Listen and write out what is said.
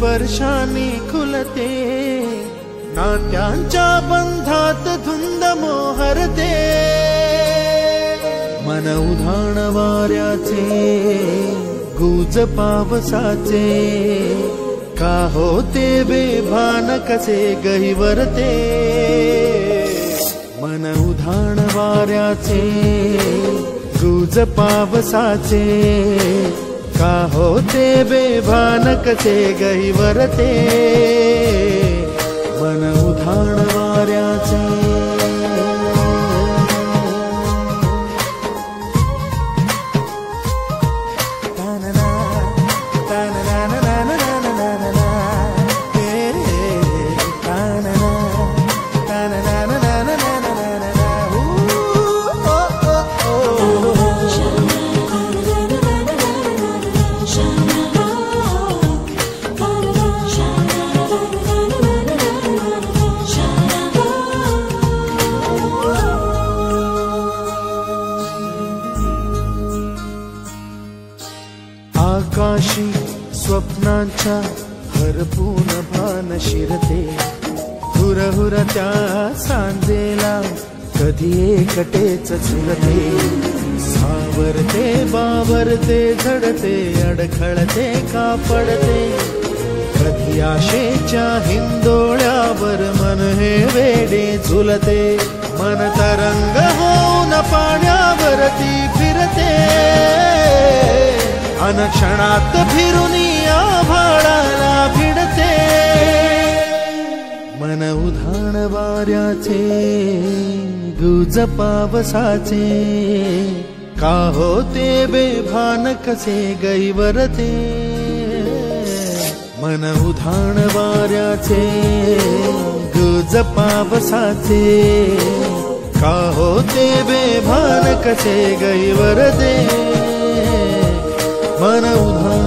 स्पर्शाने खुलते, नात्यांच्या बंधात धुंद मोहरते। मन उधाण वाऱ्याचे, गुज पावसाचे, का होते बेभान कसे गहिवरते। मन उधाण वाऱ्याचे, गुज पावसाचे, का होते बेभान कसे गहिवरते। मन उधाण वाऱ्याचे। आकाशी स्वप्नांच्या हरपून भान शिरते, हुरहुर त्या सांजेला कधी एकटेच झुलते। सावरते बावरते झडते, अडखळते का पडते, कधी आशेच्या हिंदोळ्यावर मन हे वेडे झुलते। मन तरंग होऊन पाण्यावरती फिरते, अनक्षणात फिरून आभाळाला भिडते। मन उधाण वाऱ्याचे, गुज पावसाचे, का होते बेभान कसे गहिवरते। मन उधाण वाऱ्याचे, गुज पावसाचे, का होते बेभान कसे गहिवरते। मन उधाण